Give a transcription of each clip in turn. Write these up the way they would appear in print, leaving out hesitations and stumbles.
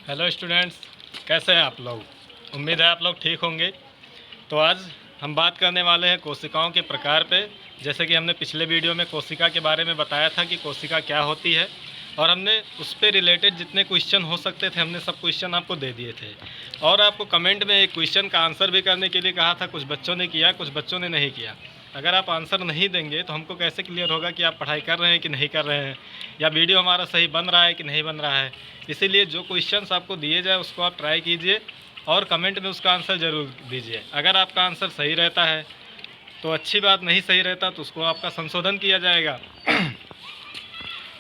Hello students, कैसे हैं आप लोग। उम्मीद है आप लोग ठीक होंगे। तो आज हम बात करने वाले हैं कोशिकाओं के प्रकार पे। जैसे कि हमने पिछले वीडियो में कोशिका के बारे में बताया था कि कोशिका क्या होती है, और हमने उस पर रिलेटेड जितने क्वेश्चन हो सकते थे हमने सब क्वेश्चन आपको दे दिए थे। और आपको कमेंट में एक क्वेश्चन का आंसर भी करने के लिए कहा था। कुछ बच्चों ने किया, कुछ बच्चों ने नहीं किया। अगर आप आंसर नहीं देंगे तो हमको कैसे क्लियर होगा कि आप पढ़ाई कर रहे हैं कि नहीं कर रहे हैं, या वीडियो हमारा सही बन रहा है कि नहीं बन रहा है। इसीलिए जो क्वेश्चंस आपको दिए जाए उसको आप ट्राई कीजिए और कमेंट में उसका आंसर ज़रूर दीजिए। अगर आपका आंसर सही रहता है तो अच्छी बात, नहीं सही रहता तो उसको आपका संशोधन किया जाएगा।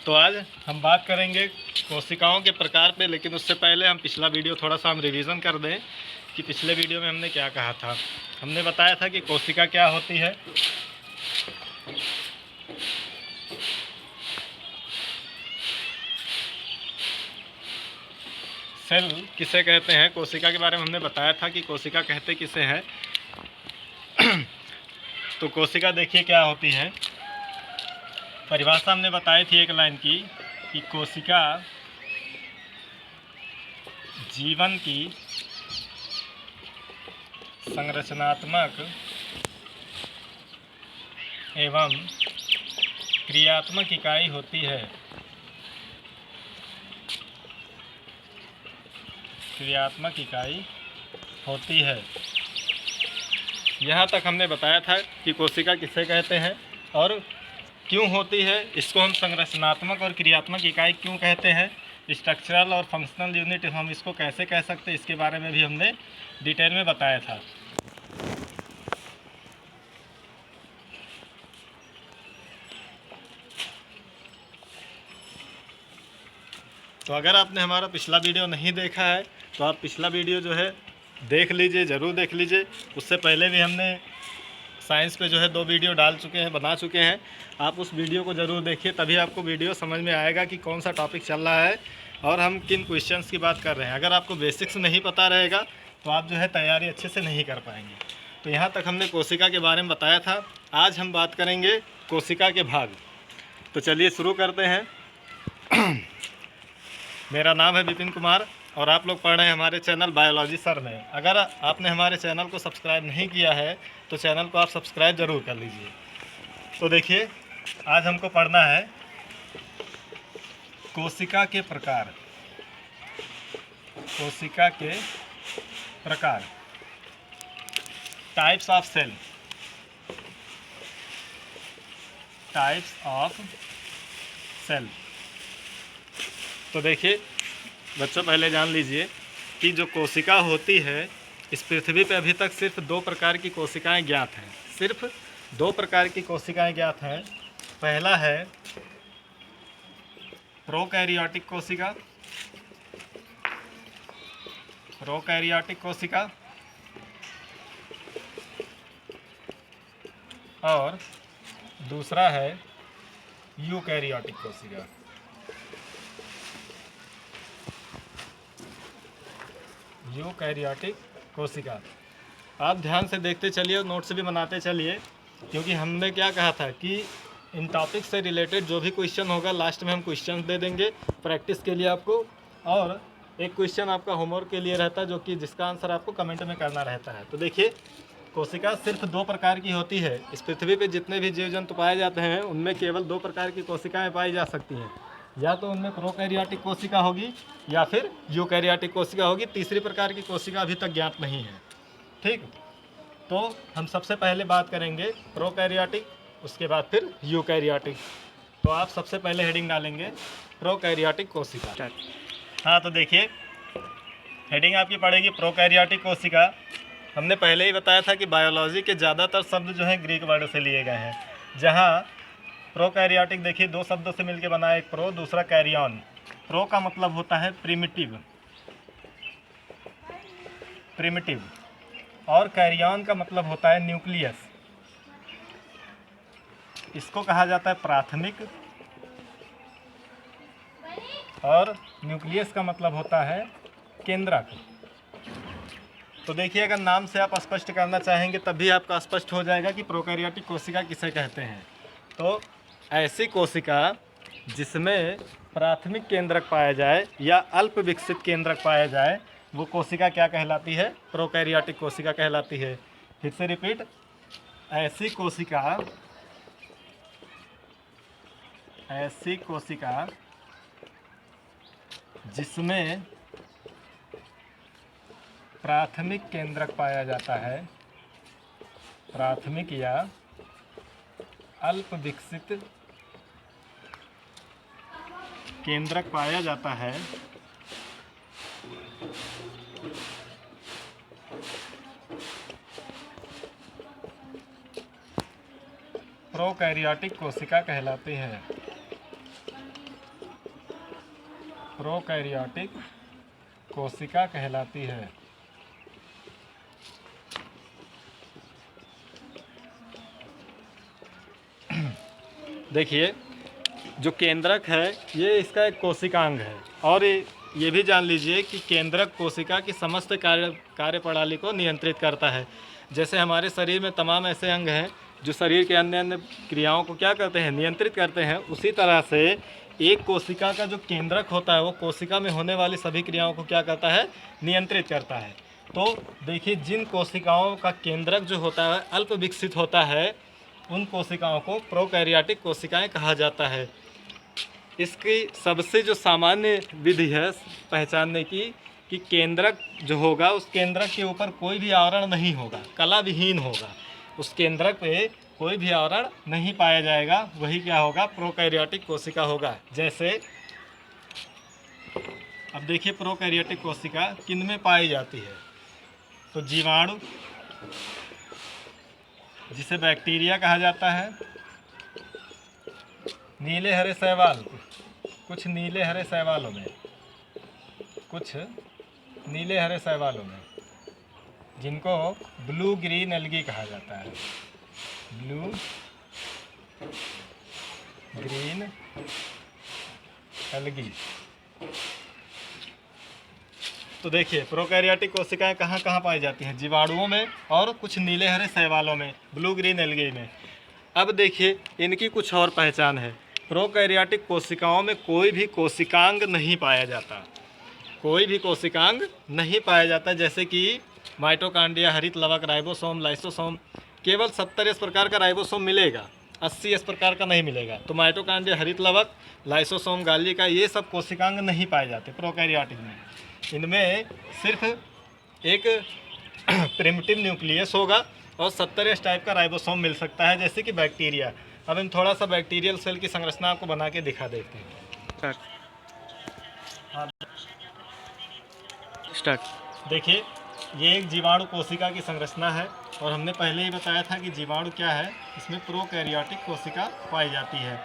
तो आज हम बात करेंगे कोशिकाओं के प्रकार पे, लेकिन उससे पहले हम पिछला वीडियो थोड़ा सा हम रिवीजन कर दें कि पिछले वीडियो में हमने क्या कहा था। हमने बताया था कि कोशिका क्या होती है, सेल किसे कहते हैं। कोशिका के बारे में हमने बताया था कि कोशिका कहते किसे हैं। तो कोशिका देखिए क्या होती है। परिभाषा हमने बताई थी एक लाइन की कि कोशिका जीवन की संरचनात्मक एवं क्रियात्मक इकाई होती है। क्रियात्मक इकाई होती है। यहाँ तक हमने बताया था कि कोशिका किसे कहते हैं और क्यों होती है। इसको हम संरचनात्मक और क्रियात्मक इकाई क्यों कहते हैं, स्ट्रक्चरल और फंक्शनल यूनिट हम इसको कैसे कह सकते हैं, इसके बारे में भी हमने डिटेल में बताया था। तो अगर आपने हमारा पिछला वीडियो नहीं देखा है तो आप पिछला वीडियो जो है देख लीजिए, ज़रूर देख लीजिए। उससे पहले भी हमने साइंस पे जो है 2 वीडियो डाल चुके हैं, बना चुके हैं। आप उस वीडियो को ज़रूर देखिए, तभी आपको वीडियो समझ में आएगा कि कौन सा टॉपिक चल रहा है और हम किन क्वेश्चंस की बात कर रहे हैं। अगर आपको बेसिक्स नहीं पता रहेगा तो आप जो है तैयारी अच्छे से नहीं कर पाएंगे। तो यहाँ तक हमने कोशिका के बारे में बताया था। आज हम बात करेंगे कोशिका के भाग। तो चलिए शुरू करते हैं। मेरा नाम है विपिन कुमार और आप लोग पढ़ रहे हैं हमारे चैनल बायोलॉजी सर में। अगर आपने हमारे चैनल को सब्सक्राइब नहीं किया है तो चैनल को आप सब्सक्राइब ज़रूर कर लीजिए। तो देखिए, आज हमको पढ़ना है कोशिका के प्रकार। कोशिका के प्रकार, types of cell. Types of cell. तो देखिए बच्चों, पहले जान लीजिए कि जो कोशिका होती है, इस पृथ्वी पे अभी तक सिर्फ 2 प्रकार की कोशिकाएं ज्ञात हैं। सिर्फ 2 प्रकार की कोशिकाएं ज्ञात हैं। पहला है प्रोकैरियोटिक कोशिका। प्रोकैरियोटिक कोशिका। और दूसरा है यूकैरियोटिक कोशिका। यूकैरियोटिक कोशिका। आप ध्यान से देखते चलिए और नोट्स भी बनाते चलिए, क्योंकि हमने क्या कहा था कि इन टॉपिक से रिलेटेड जो भी क्वेश्चन होगा लास्ट में हम क्वेश्चन दे देंगे प्रैक्टिस के लिए आपको। और एक क्वेश्चन आपका होमवर्क के लिए रहता है, जो कि जिसका आंसर आपको कमेंट में करना रहता है। तो देखिए, कोशिका सिर्फ 2 प्रकार की होती है। इस पृथ्वी पे जितने भी जीव जंतु पाए जाते हैं उनमें केवल 2 प्रकार की कोशिकाएँ पाई जा सकती हैं। या तो उनमें प्रोकैरियोटिक कोशिका होगी या फिर यूकैरियोटिक कोशिका होगी। तीसरी प्रकार की कोशिका अभी तक ज्ञात नहीं है। ठीक, तो हम सबसे पहले बात करेंगे प्रोकैरियोटिक, उसके बाद फिर यूकैरियोटिक। तो आप सबसे पहले हेडिंग डालेंगे प्रोकैरियोटिक कोशिका। हाँ, तो देखिए हेडिंग आपकी पड़ेगी प्रोकैरियोटिक कोशिका। हमने पहले ही बताया था कि बायोलॉजी के ज़्यादातर शब्द जो हैं ग्रीक वर्ड से लिए गए हैं। जहाँ प्रोकैरियोटिक देखिए 2 शब्दों से मिलकर बना है, एक प्रो, दूसरा कैरियन। प्रो का मतलब होता है प्रिमिटिव, प्रिमिटिव, और कैरियन का मतलब होता है न्यूक्लियस। इसको कहा जाता है प्राथमिक, और न्यूक्लियस का मतलब होता है केंद्रक। तो देखिए, अगर नाम से आप स्पष्ट करना चाहेंगे तभी आपका स्पष्ट हो जाएगा कि प्रोकैरियोटिक कोशिका किसे कहते हैं। तो ऐसी कोशिका जिसमें प्राथमिक केंद्रक पाया जाए या अल्प विकसित केंद्रक पाया जाए वो कोशिका क्या कहलाती है? प्रोकैरियोटिक कोशिका कहलाती है। फिर से रिपीट, ऐसी कोशिका जिसमें प्राथमिक केंद्रक पाया जाता है, प्राथमिक या अल्प विकसित केंद्रक पाया जाता है, प्रोकैरियोटिक कोशिका कहलाती है। प्रोकैरियोटिक कोशिका कहलाती है। देखिए, जो केंद्रक है ये इसका एक कोशिकांग है, और ये भी जान लीजिए कि केंद्रक कोशिका की समस्त कार्य प्रणाली को नियंत्रित करता है। जैसे हमारे शरीर में तमाम ऐसे अंग हैं जो शरीर के अन्य अन्य क्रियाओं को क्या करते हैं? नियंत्रित करते हैं। उसी तरह से एक कोशिका का जो केंद्रक होता है वो कोशिका में होने वाली सभी क्रियाओं को क्या करता है? नियंत्रित करता है। तो देखिए, जिन कोशिकाओं का केंद्रक जो होता है अल्प विकसित होता है, उन कोशिकाओं को प्रोकैरियोटिक कोशिकाएं कहा जाता है। इसकी सबसे जो सामान्य विधि है पहचानने की कि केंद्रक जो होगा उस केंद्रक के ऊपर कोई भी आवरण नहीं होगा, कला विहीन होगा, उस केंद्रक पे कोई भी आवरण नहीं पाया जाएगा, वही क्या होगा? प्रोकैरियोटिक कोशिका होगा। जैसे अब देखिए, प्रोकैरियोटिक कोशिका किन में पाई जाती है? तो जीवाणु, जिसे बैक्टीरिया कहा जाता है, नीले हरे शैवाल, कुछ नीले हरे शैवालों में जिनको ब्लू ग्रीन एल्गी कहा जाता है। Blue green algae. तो देखिए, प्रोकैरियोटिक कोशिकाएं कहाँ कहाँ पाई जाती हैं? जीवाणुओं में और कुछ नीले हरे शैवालों में, ब्लू ग्रीन एल्गी में। अब देखिए, इनकी कुछ और पहचान है। प्रोकैरियोटिक कोशिकाओं में कोई भी कोशिकांग नहीं पाया जाता, कोई भी कोशिकांग नहीं पाया जाता। जैसे कि माइटोकॉन्ड्रिया, हरित लवक, राइबोसोम, लाइसोसोम, केवल 70 इस प्रकार का राइबोसोम मिलेगा, 80 इस प्रकार का नहीं मिलेगा। तो माइटोकॉन्ड्रिया, हरित लवक, लाइसोसोम, गाली का, ये सब कोशिकांग नहीं पाए जाते प्रोकैरियोटिक में। इनमें सिर्फ एक प्रिमिटिव न्यूक्लियस होगा और 70 इस टाइप का राइबोसोम मिल सकता है, जैसे कि बैक्टीरिया। अब हम थोड़ा सा बैक्टीरियल सेल की संरचना आपको बना के दिखा देते हैं। स्टार्ट। देखिए, ये एक जीवाणु कोशिका की संरचना है, और हमने पहले ही बताया था कि जीवाणु क्या है, इसमें प्रोकैरियोटिक कोशिका पाई जाती है।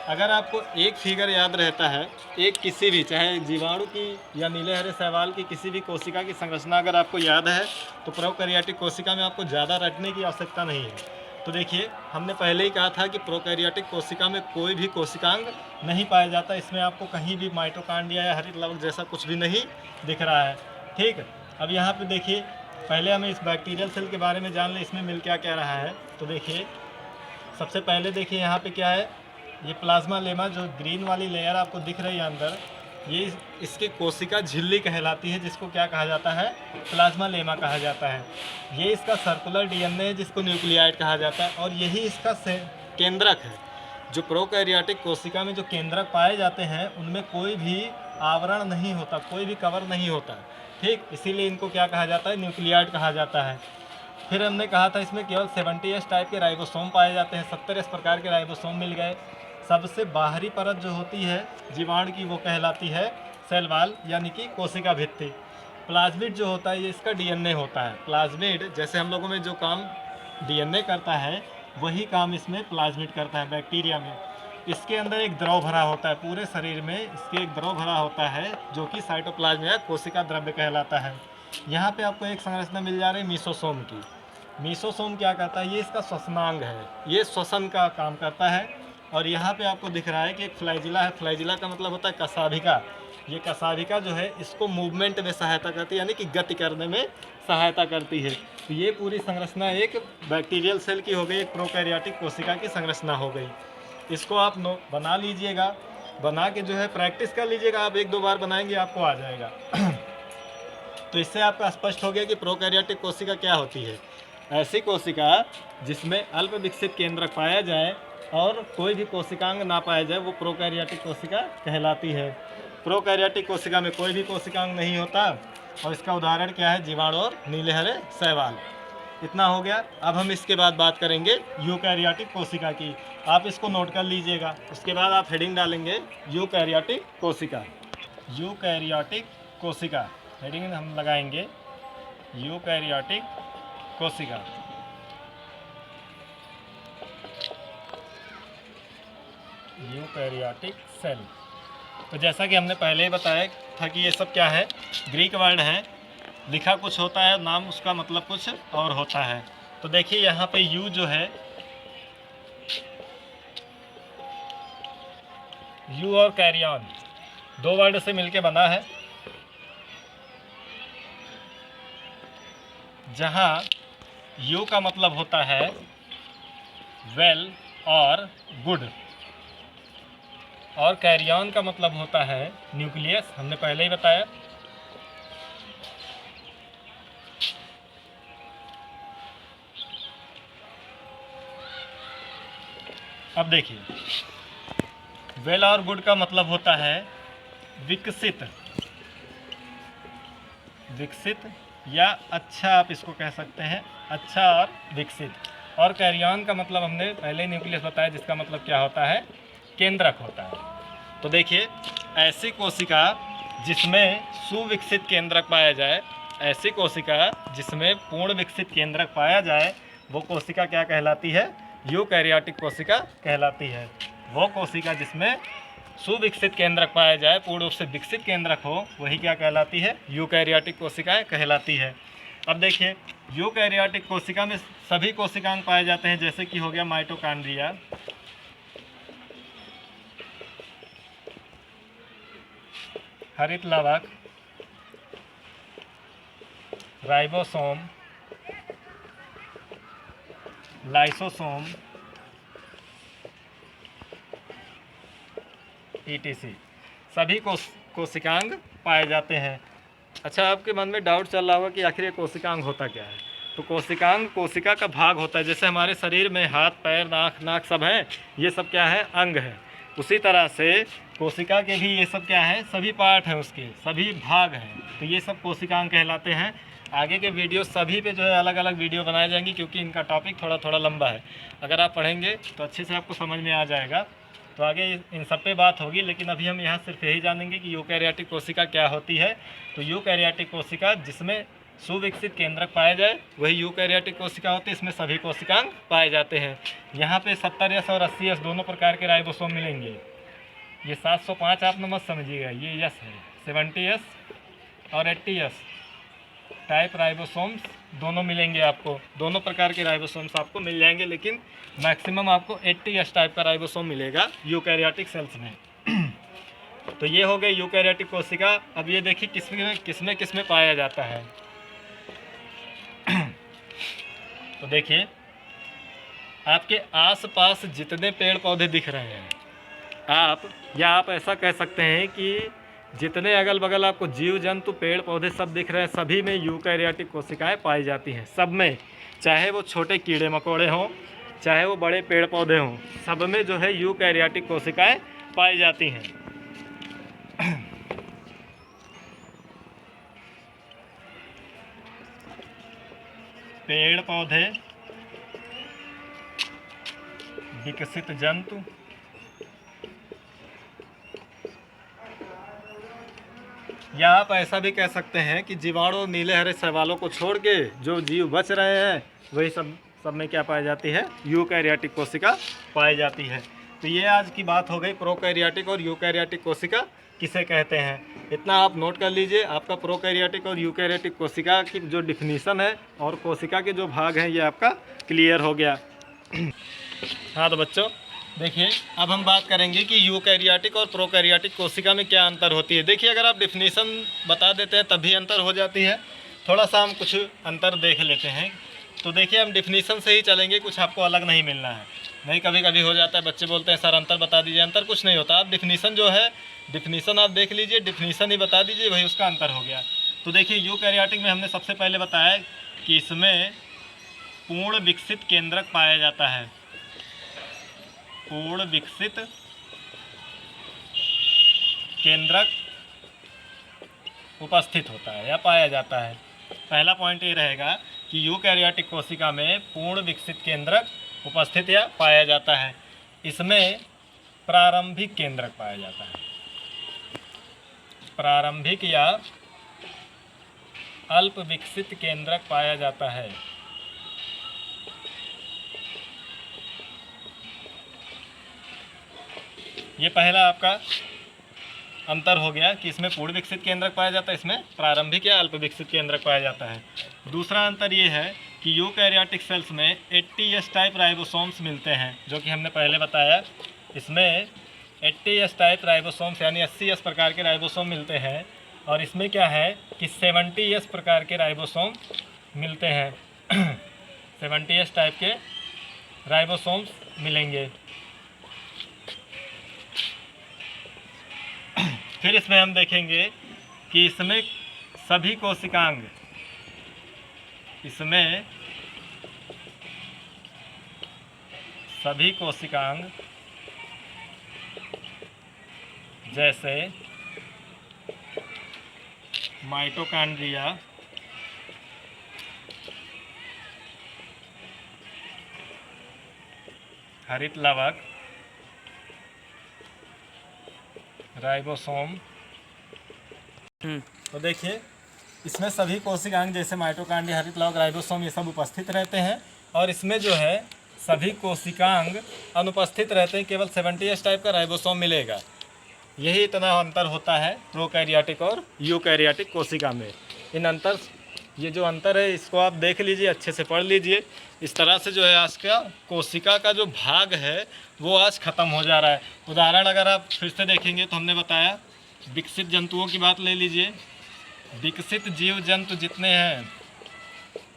अगर आपको एक फिगर याद रहता है, एक किसी भी, चाहे जीवाणु की या नीले हरे शैवाल की किसी भी कोशिका की संरचना अगर आपको याद है, तो प्रोकैरियोटिक कोशिका में आपको ज़्यादा रटने की आवश्यकता नहीं है। तो देखिए, हमने पहले ही कहा था कि प्रोकैरियोटिक कोशिका में कोई भी कोशिकांग नहीं पाया जाता। इसमें आपको कहीं भी माइटोकॉन्ड्रिया या हरित लवक जैसा कुछ भी नहीं दिख रहा है। ठीक, अब यहाँ पे देखिए, पहले हमें इस बैक्टीरियल सेल के बारे में जान लें, इसमें मिल क्या क्या रहा है। तो देखिए, सबसे पहले देखिए यहाँ पे क्या है, ये प्लाज्मा लेमा, जो ग्रीन वाली लेयर आपको दिख रही है अंदर, ये इसके कोशिका झिल्ली कहलाती है, जिसको क्या कहा जाता है? प्लाज्मा लेमा कहा जाता है। ये इसका सर्कुलर डीएनए है, जिसको न्यूक्लियाइड कहा जाता है, और यही इसका केंद्रक है। जो प्रोकैरियोटिक कोशिका में जो केंद्रक पाए जाते हैं उनमें कोई भी आवरण नहीं होता, कोई भी कवर नहीं होता। ठीक, इसीलिए इनको क्या कहा जाता है? न्यूक्लियाइड कहा जाता है। फिर हमने कहा था इसमें केवल 70 टाइप के राइबोसोम पाए जाते हैं, 70 इस प्रकार के राइबोसोम मिल गए। सबसे बाहरी परत जो होती है जीवाणु की, वो कहलाती है सेल वॉल, यानी कि कोशिका भित्ति। प्लाज्मिड जो होता है, ये इसका डीएनए होता है। प्लाज्मिड, जैसे हम लोगों में जो काम डीएनए करता है, वही काम इसमें प्लाज्मिड करता है बैक्टीरिया में। इसके अंदर एक द्रव भरा होता है, पूरे शरीर में इसके एक द्रव भरा होता है, जो कि साइटोप्लाज्म या कोशिका द्रव्य कहलाता है। यहाँ पे आपको एक संरचना मिल जा रही है मीसोसोम की। मीसोसोम क्या करता है? ये इसका श्वसनांग है, ये श्वसन का काम करता है। और यहाँ पे आपको दिख रहा है कि एक फ्लैजिला है। फ्लैजिला का मतलब होता है कशाभिका। ये कशाभिका जो है इसको मूवमेंट में सहायता करती है, यानी कि गति करने में सहायता करती है। तो ये पूरी संरचना एक बैक्टीरियल सेल की हो गई, एक प्रोकैरियोटिक कोशिका की संरचना हो गई। इसको आप बना लीजिएगा। बना के जो है प्रैक्टिस कर लीजिएगा, आप 1-2 बार बनाएंगे आपको आ जाएगा। तो इससे आपका स्पष्ट हो गया कि प्रोकैरियोटिक कोशिका क्या होती है। ऐसी कोशिका जिसमें अल्प विकसित केंद्रक पाया जाए और कोई भी कोशिकांग ना पाया जाए, वो प्रोकैरियोटिक कोशिका कहलाती है। प्रोकैरियोटिक कोशिका में कोई भी कोशिकांग नहीं होता, और इसका उदाहरण क्या है, जीवाणु और नीले हरे शैवाल। इतना हो गया। अब हम इसके बाद बात करेंगे यूकैरियोटिक कोशिका की। आप इसको नोट कर लीजिएगा। उसके बाद आप हेडिंग डालेंगे यूकैरियोटिक कोशिका। यूकैरियोटिक कोशिका हेडिंग हम लगाएंगे यूकैरियोटिक कोशिका। Eukaryotic cell. तो जैसा कि हमने पहले ही बताया था कि ये सब क्या है, ग्रीक वर्ड है, लिखा कुछ होता है, नाम उसका मतलब कुछ और होता है। तो देखिए यहाँ पे यू जो है, यू और कैरियन 2 वर्ड से मिलके बना है, जहाँ यू का मतलब होता है वेल और गुड, और कैरियन का मतलब होता है न्यूक्लियस, हमने पहले ही बताया। अब देखिए, वेल और गुड का मतलब होता है विकसित, विकसित या अच्छा, आप इसको कह सकते हैं, अच्छा और विकसित। और कैरियन का मतलब हमने पहले ही न्यूक्लियस बताया, जिसका मतलब क्या होता है, केंद्रक होता है। तो देखिए, ऐसी कोशिका जिसमें सुविकसित केंद्रक पाया जाए, ऐसी कोशिका जिसमें पूर्ण विकसित केंद्रक पाया जाए, वो कोशिका क्या कहलाती है, यूकैरियोटिक कोशिका कहलाती है। वो कोशिका जिसमें सुविकसित केंद्रक पाया जाए, पूर्ण रूप से विकसित केंद्रक हो, वही क्या कहलाती है, यूकैरियोटिक कोशिकाएं कहलाती है। अब देखिए, यूकैरियोटिक कोशिका में सभी कोशिकांग पाए जाते हैं, जैसे कि हो गया माइटोकॉन्ड्रिया, हरित लवक, राइबोसोम, लाइसोसोम, ईटीसी, सभी कोशिकांग पाए जाते हैं। अच्छा, आपके मन में डाउट चल रहा होगा कि आखिर ये कोशिकांग होता क्या है। तो कोशिकांग कोशिका का भाग होता है। जैसे हमारे शरीर में हाथ, पैर, नाक सब है, ये सब क्या है, अंग है। उसी तरह से कोशिका के भी ये सब क्या है, सभी पार्ट हैं, उसके सभी भाग हैं। तो ये सब कोशिकांग कहलाते हैं। आगे के वीडियो सभी पे जो है अलग अलग वीडियो बनाए जाएंगी, क्योंकि इनका टॉपिक थोड़ा थोड़ा लंबा है। अगर आप पढ़ेंगे तो अच्छे से आपको समझ में आ जाएगा। तो आगे इन सब पे बात होगी, लेकिन अभी हम यहाँ सिर्फ यही जानेंगे कि यूकैरियोटिक कोशिका क्या होती है। तो यूकैरियोटिक कोशिका जिसमें सुविकसित केंद्रक पाए जाए, वही यूकैरियोटिक कोशिका होती है। इसमें सभी कोशिकांग पाए जाते हैं। यहाँ पे 70S और 80S दोनों प्रकार के राइबोसोम मिलेंगे। ये 705 आप मत समझिएगा, ये यस है। 70S और 80S टाइप राइबोसोम्स दोनों मिलेंगे आपको, दोनों प्रकार के राइबोसोम्स आपको मिल जाएंगे, लेकिन मैक्सिमम आपको 80S टाइप का राइबोसोम मिलेगा यूकैरियोटिक सेल्स में। तो ये हो गए यूकैरियोटिक कोशिका। अब ये देखिए किसमें पाया जाता है। तो देखिए, आपके आसपास जितने पेड़ पौधे दिख रहे हैं, आप ऐसा कह सकते हैं कि जितने अगल बगल आपको जीव जंतु, पेड़ पौधे सब दिख रहे हैं, सभी में यूकैरियोटिक कोशिकाएं पाई जाती हैं। सब में, चाहे वो छोटे कीड़े मकोड़े हों, चाहे वो बड़े पेड़ पौधे हों, सब में जो है यूकैरियोटिक कोशिकाएं पाई जाती हैं। पेड़ पौधे, विकसित जंतु, या आप ऐसा भी कह सकते हैं कि जीवाणु और नीले हरे शैवालों को छोड़ के जो जीव बच रहे हैं, वही सब में क्या पाई जाती है, यूकैरियोटिक कोशिका पाई जाती है। तो ये आज की बात हो गई, प्रोकैरियोटिक और यूकैरियोटिक कोशिका किसे कहते हैं। इतना आप नोट कर लीजिए। आपका प्रोकैरियोटिक और यूकैरियोटिक कोशिका की जो डिफिनीसन है और कोशिका के जो भाग हैं, ये आपका क्लियर हो गया। हाँ तो बच्चों देखिए, अब हम बात करेंगे कि यूकैरियोटिक और प्रोकैरियोटिक कोशिका में क्या अंतर होती है। देखिए, अगर आप डिफिनीसन बता देते हैं तभी अंतर हो जाती है। थोड़ा सा हम कुछ अंतर देख लेते हैं तो देखिए हम डिफिनीसन से ही चलेंगे, कुछ आपको अलग नहीं मिलना है। नहीं कभी कभी हो जाता है, बच्चे बोलते हैं सर अंतर बता दीजिए, अंतर कुछ नहीं होता। आप डिफिनीसन जो है, डिफिनीसन आप देख लीजिए, डिफिनीसन ही बता दीजिए, वही उसका अंतर हो गया। तो देखिए यूकैरियोटिक में हमने सबसे पहले बताया कि इसमें पूर्ण विकसित केंद्रक पाया जाता है। पूर्ण विकसित केंद्रक उपस्थित होता है या पाया जाता है। पहला पॉइंट ये रहेगा कि यूकैरियोटिक कोशिका में पूर्ण विकसित केंद्रक उपस्थित या पाया जाता है। इसमें प्रारंभिक केंद्रक पाया जाता है। प्रारंभिक या अल्प विकसित केंद्रक पाया जाता है। ये पहला आपका अंतर हो गया कि इसमें पूर्ण विकसित केंद्रक पाया जाता है, इसमें प्रारंभिक या अल्प विकसित केंद्रक पाया जाता है। दूसरा अंतर ये है कि यूकैरियोटिक सेल्स में 80S टाइप राइबोसोम्स मिलते हैं, जो कि हमने पहले बताया। इसमें 80S टाइप राइबोसोम्स यानी 80S प्रकार के राइबोसोम मिलते हैं, और इसमें क्या है कि 70S प्रकार के राइबोसोम मिलते हैं। 70S टाइप के राइबोसोम्स मिलेंगे। फिर इसमें हम देखेंगे कि इसमें सभी कोशिकांग, इसमें सभी कोशिकांग जैसे माइटोकॉन्ड्रिया, हरित लवक, राइबोसोम। तो देखिए इसमें सभी कोशिकांग जैसे माइटोकॉन्ड्रिया, हरित लवक, राइबोसोम ये सब उपस्थित रहते हैं, और इसमें जो है सभी कोशिकांग अनुपस्थित रहते हैं, केवल 70S टाइप का राइबोसोम मिलेगा। यही इतना अंतर होता है प्रोकैरियोटिक और यूकैरियोटिक कोशिका में। इन अंतर, ये जो अंतर है इसको आप देख लीजिए, अच्छे से पढ़ लीजिए। इस तरह से जो है आज का कोशिका का जो भाग है वो आज ख़त्म हो जा रहा है। उदाहरण अगर आप फिर से देखेंगे तो हमने बताया विकसित जंतुओं की बात ले लीजिए। विकसित जीव जंतु जितने हैं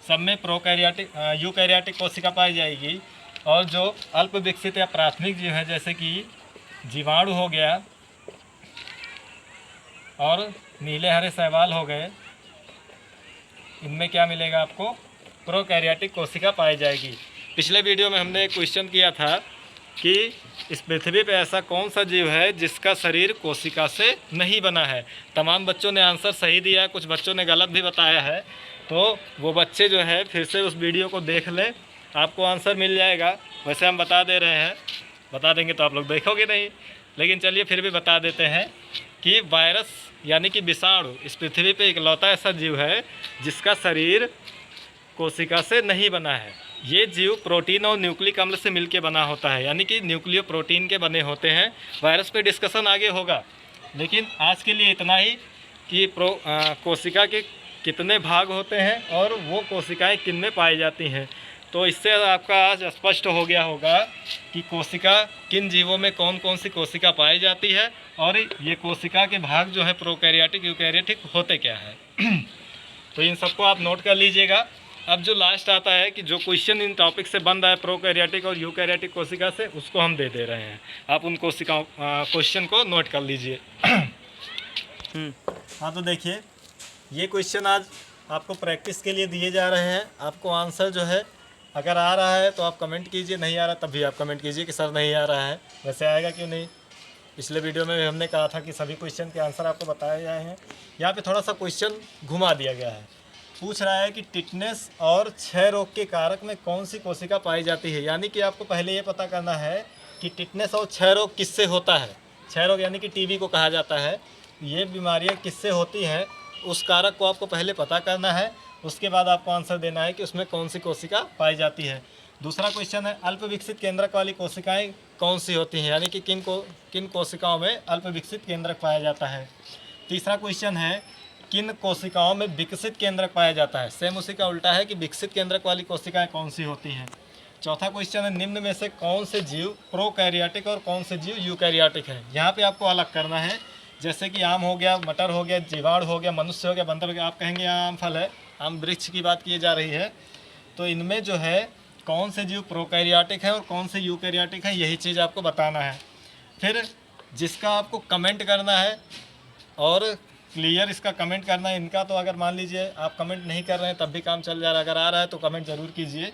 सब में प्रोकैरियोटिक यूकैरियोटिक कोशिका पाई जाएगी, और जो अल्प विकसित या प्राथमिक जीव हैं जैसे कि जीवाणु हो गया और नीले हरे शैवाल हो गए, इनमें क्या मिलेगा आपको, प्रोकैरियोटिक कोशिका पाई जाएगी। पिछले वीडियो में हमने एक क्वेश्चन किया था कि इस पृथ्वी पे ऐसा कौन सा जीव है जिसका शरीर कोशिका से नहीं बना है। तमाम बच्चों ने आंसर सही दिया, कुछ बच्चों ने गलत भी बताया है। तो वो बच्चे जो है फिर से उस वीडियो को देख लें, आपको आंसर मिल जाएगा। वैसे हम बता दे रहे हैं, बता देंगे तो आप लोग देखोगे नहीं, लेकिन चलिए फिर भी बता देते हैं कि वायरस यानी कि विषाणु इस पृथ्वी पे इकलौता ऐसा जीव है जिसका शरीर कोशिका से नहीं बना है। ये जीव प्रोटीन और न्यूक्लिक अम्ल से मिलके बना होता है, यानी कि न्यूक्लियो प्रोटीन के बने होते हैं। वायरस पे डिस्कशन आगे होगा, लेकिन आज के लिए इतना ही कि कोशिका के कितने भाग होते हैं और वो कोशिकाएं किन में पाई जाती हैं। तो इससे आपका आज स्पष्ट हो गया होगा कि कोशिका किन जीवों में कौन कौन सी कोशिका पाई जाती है, और ये कोशिका के भाग जो है प्रोकैरियोटिक यूकैरियोटिक होते क्या है। तो इन सबको आप नोट कर लीजिएगा। अब जो लास्ट आता है कि जो क्वेश्चन इन टॉपिक से बन रहा है प्रोकैरियोटिक और यूकैरियोटिक कोशिका से, उसको हम दे रहे हैं। आप उन कोशिकाओं क्वेश्चन को नोट कर लीजिए। हाँ तो देखिए ये क्वेश्चन आज आपको प्रैक्टिस के लिए दिए जा रहे हैं। आपको आंसर जो है अगर आ रहा है तो आप कमेंट कीजिए, नहीं आ रहा तब भी आप कमेंट कीजिए कि सर नहीं आ रहा है। वैसे आएगा क्यों नहीं, पिछले वीडियो में हमने कहा था कि सभी क्वेश्चन के आंसर आपको बताए गए हैं। यहाँ पे थोड़ा सा क्वेश्चन घुमा दिया गया है। पूछ रहा है कि टिटनेस और क्षय रोग के कारक में कौन सी कोशिका पाई जाती है। यानी कि आपको पहले ये पता करना है कि टिटनेस और क्षय रोग किससे होता है। क्षय रोग यानी कि टीबी को कहा जाता है। ये बीमारियाँ किससे होती हैं उस कारक को आपको पहले पता करना है, उसके बाद आपको आंसर देना है कि उसमें कौन सी कोशिका पाई जाती है। दूसरा क्वेश्चन है अल्प विकसित केंद्रक वाली कोशिकाएं कौन सी होती हैं, यानी कि किन कोशिकाओं में अल्प विकसित केंद्रक पाया जाता है। तीसरा क्वेश्चन है किन कोशिकाओं में विकसित केंद्रक पाया जाता है। सेम उसी का उल्टा है कि विकसित केंद्रक वाली कोशिकाएं कौन सी होती हैं। चौथा क्वेश्चन है निम्न में से कौन से जीव प्रोकैरियोटिक और कौन से जीव यूकैरियोटिक है। यहाँ पे आपको अलग करना है, जैसे कि आम हो गया, मटर हो गया, जीवाणु हो गया, मनुष्य हो गया, बंदर हो गया। आप कहेंगे आम फल है, आम वृक्ष की बात की जा रही है, तो इनमें जो है कौन से जीव प्रोकैरियोटिक है और कौन से यूकैरियोटिक है, यही चीज़ आपको बताना है। फिर जिसका आपको कमेंट करना है और क्लियर इसका कमेंट करना है। इनका तो अगर मान लीजिए आप कमेंट नहीं कर रहे हैं तब भी काम चल जा रहा है, अगर आ रहा है तो कमेंट ज़रूर कीजिए,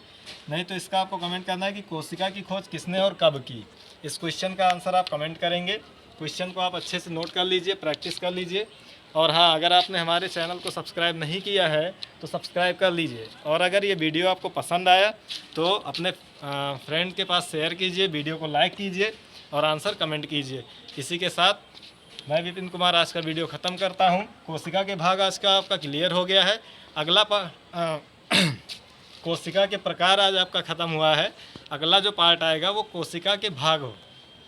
नहीं तो इसका आपको कमेंट करना है कि कोशिका की खोज किसने और कब की। इस क्वेश्चन का आंसर आप कमेंट करेंगे। क्वेश्चन को आप अच्छे से नोट कर लीजिए, प्रैक्टिस कर लीजिए। और हाँ, अगर आपने हमारे चैनल को सब्सक्राइब नहीं किया है तो सब्सक्राइब कर लीजिए। और अगर ये वीडियो आपको पसंद आया तो अपने फ्रेंड के पास शेयर कीजिए, वीडियो को लाइक कीजिए और आंसर कमेंट कीजिए। इसी के साथ मैं विपिन कुमार आज का वीडियो ख़त्म करता हूँ। कोशिका के भाग आज का आपका क्लियर हो गया है। अगला कोशिका के प्रकार आज आपका ख़त्म हुआ है। अगला जो पार्ट आएगा वो कोशिका के भाग हो,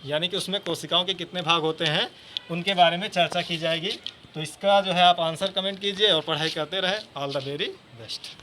यानी कि उसमें कोशिकाओं के कितने भाग होते हैं उनके बारे में चर्चा की जाएगी। तो इसका जो है आप आंसर कमेंट कीजिए और पढ़ाई करते रहे। All the very best.